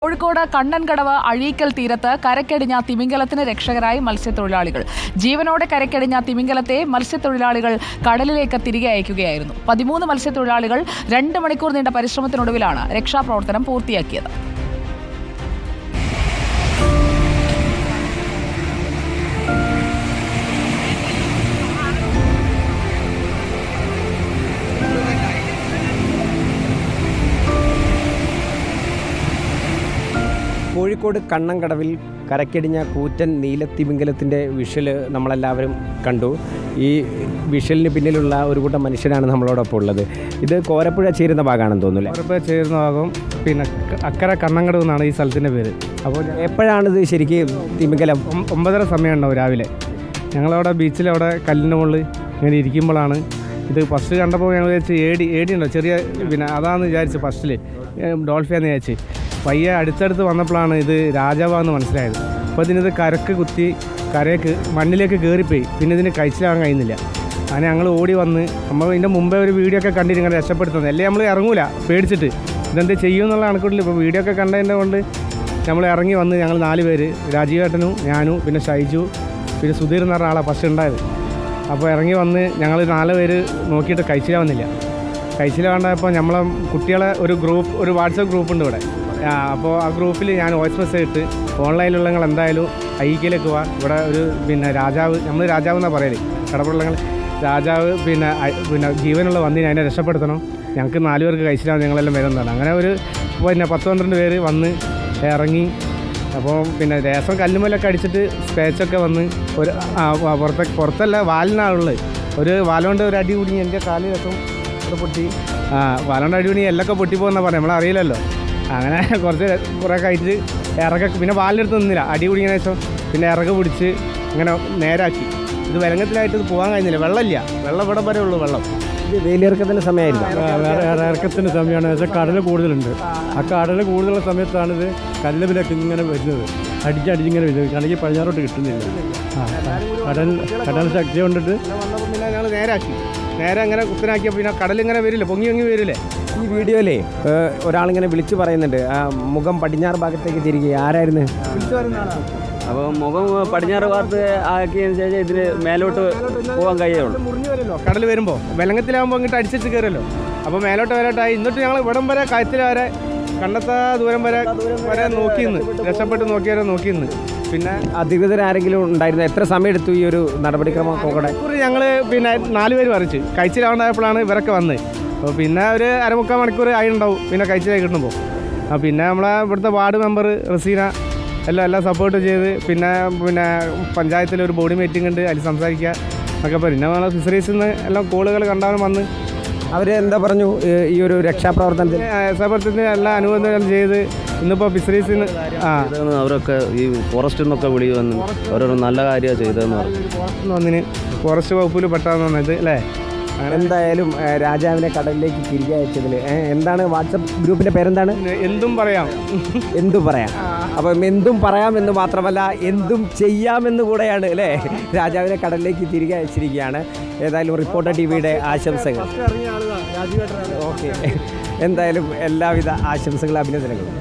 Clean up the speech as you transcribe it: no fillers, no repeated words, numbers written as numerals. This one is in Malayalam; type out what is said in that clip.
കോഴിക്കോട് കണ്ണൻകടവ് അഴീക്കൽ തീരത്ത് കരക്കടിഞ്ഞ തിമിംഗലത്തിന് രക്ഷകരായി മത്സ്യത്തൊഴിലാളികൾ. ജീവനോടെ കരക്കടിഞ്ഞ തിമിംഗലത്തെ മത്സ്യത്തൊഴിലാളികൾ കടലിലേക്ക് തിരികെ അയക്കുകയായിരുന്നു. 13 മത്സ്യത്തൊഴിലാളികൾ 2 മണിക്കൂർ നീണ്ട പരിശ്രമത്തിനൊടുവിലാണ് രക്ഷാപ്രവർത്തനം പൂർത്തിയാക്കിയത്. കോഴിക്കോട് കണ്ണൻകടവിൽ കരക്കടിഞ്ഞ കൂറ്റൻ നീലത്തിമിംഗലത്തിൻ്റെ വിഷ്വൽ നമ്മളെല്ലാവരും കണ്ടു. ഈ വിഷ്വലിന് പിന്നിലുള്ള ഒരു കൂട്ടം മനുഷ്യരാണ് നമ്മളോടൊപ്പം ഉള്ളത്. ഇത് കോരപ്പുഴ ചേരുന്ന ഭാഗമാണെന്ന് തോന്നുന്നില്ല? കോരപ്പുഴ ചേരുന്ന ഭാഗം, പിന്നെ അക്കരെ കണ്ണൻകടവ് എന്നാണ് ഈ സ്ഥലത്തിൻ്റെ പേര്. അപ്പോൾ എപ്പോഴാണിത് ശരിക്കും തിമിംഗലം? 9:30 സമയം ഉണ്ടാവും രാവിലെ. ഞങ്ങളവിടെ ബീച്ചിലവിടെ കല്ലിൻ്റെ മുകളിൽ ഇങ്ങനെ ഇരിക്കുമ്പോഴാണ് ഇത് ഫസ്റ്റ് കണ്ടപ്പോൾ ഞങ്ങൾ വിചാരിച്ച് ഏടി ഉണ്ടോ ചെറിയ, പിന്നെ അതാണെന്ന് വിചാരിച്ച് ഫസ്റ്റിൽ ഡോൾഫിയാന്ന് വിചാരിച്ച്. പയ്യെ അടുത്തടുത്ത് വന്നപ്പോഴാണ് ഇത് രാജാവാന്ന് മനസ്സിലായത്. അപ്പോൾ ഇതിനിത് കരക്ക് കുത്തി മണ്ണിലേക്ക് കയറിപ്പോയി. പിന്നെ ഇതിന് കഴിച്ചിലാകാൻ കഴിയുന്നില്ല. അങ്ങനെ ഞങ്ങൾ ഓടി വന്ന് നമ്മൾ ഇതിൻ്റെ മുമ്പേ ഒരു വീഡിയോ ഒക്കെ കണ്ടിട്ട് ഇങ്ങനെ രക്ഷപ്പെടുത്തുന്നത്. അല്ലേ നമ്മൾ ഇറങ്ങൂല പേടിച്ചിട്ട് ഇതെന്ത് ചെയ്യുമെന്നുള്ള കണക്കൂട്ടില്ല. ഇപ്പോൾ വീഡിയോ ഒക്കെ കണ്ടതിൻ്റെ കൊണ്ട് നമ്മൾ ഇറങ്ങി വന്ന് ഞങ്ങൾ 4 പേര്, രാജീവേട്ടനും ഞാനും പിന്നെ ഷൈജു പിന്നെ സുധീർ എന്ന് പറഞ്ഞ ആളാണ് ഫസ്റ്റ് ഉണ്ടായത്. അപ്പോൾ ഇറങ്ങി വന്ന് ഞങ്ങൾ 4 പേര് നോക്കിയിട്ട് കഴിച്ചിലാവുന്നില്ല. കഴിച്ചിലാവേണ്ടപ്പോൾ നമ്മളെ കുട്ടികളെ ഒരു വാട്സപ്പ് ഗ്രൂപ്പുണ്ട് ഇവിടെ. അപ്പോൾ ആ ഗ്രൂപ്പിൽ ഞാൻ വോയിസ് മെസ്സേജ് ഇട്ട് ഓൺലൈനിലുള്ള നിങ്ങൾ എന്തായാലും അയീക്കലേക്ക് പോവാ. ഇവിടെ ഒരു പിന്നെ രാജാവ്, നമ്മൾ രാജാവ് എന്നാണ് പറയല്, കടപ്പുറങ്ങൾ രാജാവ് പിന്നെ ജീവനുള്ള വന്നിന് അതിനെ രക്ഷപ്പെടുത്തണം. ഞങ്ങൾക്ക് 4 പേർക്ക് കഴിച്ചിട്ടാണ് ഞങ്ങളെല്ലാം വരുന്നതാണ്. അങ്ങനെ ഒരു 10-12 പേര് വന്ന് ഇറങ്ങി. അപ്പോൾ പിന്നെ രസം കല്ലുമല്ലൊക്കെ അടിച്ചിട്ട് സ്പേച്ചൊക്കെ വന്ന് ഒരു പുറത്തല്ല വാലിനാളുള്ളത്. ഒരു വാലുകൊണ്ട് ഒരു അടി കുടുങ്ങി എൻ്റെ കാല് രസം പൊട്ടി. വാലുകൊണ്ട് അടി കുടുങ്ങി എല്ലൊക്കെ പൊട്ടിപ്പോകുന്ന പറയാം, നമ്മളറിയില്ലല്ലോ. അങ്ങനെ കുറേ കഴിച്ച് പിന്നെ വാലിനെടുത്ത് നിന്നില്ല. അടി കുടിക്കുന്ന ശേഷം പിന്നെ പിടിച്ച് ഇങ്ങനെ നേരാക്കി. ഇത് വെലങ്ങത്തിലായിട്ട് ഇത് പോകാൻ കഴിയുന്നില്ല. വെള്ളമില്ല, വെള്ളം ഇവിടെ വരെ ഉള്ളൂ. വെള്ളം ഇത് വേലിയിറക്കത്തിൻ്റെ സമയമായിരുന്നു. ഇറക്കത്തിൻ്റെ സമയമാണ്. പക്ഷേ കടൽ കൂടുതലുണ്ട്. ആ കടൽ കൂടുതലുള്ള സമയത്താണിത് കല്ലുമിലൊക്കെ ഇങ്ങനെ വരുന്നത്, അടിച്ചിങ്ങനെ വരുന്നത്. കടലിൽ പടിഞ്ഞാറോട്ട് കിട്ടുന്നില്ല. കടൽ ശക്തി കൊണ്ടിട്ട് പിന്നെ ഞങ്ങൾ നേരെ അങ്ങനെ കുത്തനാക്കിയപ്പോൾ പിന്നെ കടലിങ്ങനെ വരില്ലേ, പൊങ്ങി വരില്ലേ. ഈ വീഡിയോയിലേ ഒരാളിങ്ങനെ വിളിച്ചു പറയുന്നുണ്ട്, മുഖം പടിഞ്ഞാറ് ഭാഗത്തേക്ക് തിരികെ. ആരായിരുന്നു വിളിച്ചു പറയുന്നതാണ്? അപ്പോൾ മുഖം പടിഞ്ഞാറ് ഭാഗത്ത് ആക്കിയതിന് ശേഷം ഇതിന് മേലോട്ട് പോകാൻ കഴിയുള്ളൂ. മുറിഞ്ഞു വരുമല്ലോ കടൽ വരുമ്പോൾ. വെലങ്ങത്തിലാകുമ്പോൾ അങ്ങോട്ട് അടിച്ചിട്ട് കയറുമല്ലോ. അപ്പോൾ മേലോട്ടായി. എന്നിട്ട് ഞങ്ങൾ ഇവിടം വരെ കയത്തിൽ വരെ കണ്ടെത്താ ദൂരം വരെ രക്ഷപ്പെട്ട് നോക്കി. പിന്നെ അധികൃതരാരെങ്കിലും ഉണ്ടായിരുന്നു? എത്ര സമയം എടുത്തു ഈ ഒരു നടപടിക്രമം നോക്കണേ? ഞങ്ങൾ പിന്നെ 4 പേര് പറിച്ച് കഴിച്ചിലാവുണ്ടായപ്പോഴാണ് ഇവരൊക്കെ വന്നത്. അപ്പോൾ പിന്നെ ഒരു 1/4 മണിക്കൂർ ആയി ഉണ്ടാവും പിന്നെ കഴിച്ചിലായി കിട്ടുമ്പോൾ. പിന്നെ നമ്മളെ ഇവിടുത്തെ വാർഡ് മെമ്പർ റസീന എല്ലാം സപ്പോർട്ട് ചെയ്ത് പിന്നെ പഞ്ചായത്തിലൊരു ബോഡി മീറ്റിംഗ് ഉണ്ട്, അതിൽ സംസാരിക്കുക എന്നൊക്കെ പറയും. പിന്നെ നമ്മളെ ഫിഷറീസിൽ നിന്ന് എല്ലാം കോളുകൾ കണ്ടാലും വന്ന് അവർ എന്താ പറഞ്ഞു ഈ ഒരു രക്ഷാപ്രവർത്തനത്തിന് എല്ലാം അനുബന്ധം ചെയ്ത് ഇന്നിപ്പോൾ ഫിഷറീസിൽ നിന്ന് അവരൊക്കെ ഈ ഫോറസ്റ്റിൽ നിന്നൊക്കെ വിളി വന്ന് ഓരോരോ നല്ല കാര്യമാണ് ചെയ്തതെന്ന് പറഞ്ഞു. വന്നിന് ഫോറസ്റ്റ് വകുപ്പിൽ പെട്ടാന്ന് പറഞ്ഞത് അല്ലേ. എന്തായാലും രാജാവിനെ കടലിലേക്ക് തിരികെ അയച്ചതിൽ എന്താണ് വാട്സപ്പ് ഗ്രൂപ്പിൻ്റെ പേരെന്താണ്? എന്തും പറയാം. അപ്പം എന്തും പറയാം എന്ന് മാത്രമല്ല എന്തും ചെയ്യാമെന്ന് കൂടെയാണ് അല്ലേ. രാജാവിനെ കടലിലേക്ക് തിരികെ അയച്ചിരിക്കുകയാണ്. ഏതായാലും റിപ്പോർട്ടർ ടിവിയുടെ ആശംസകൾ. ഓക്കെ, എന്തായാലും എല്ലാവിധ ആശംസകളും അഭിനന്ദനങ്ങളും.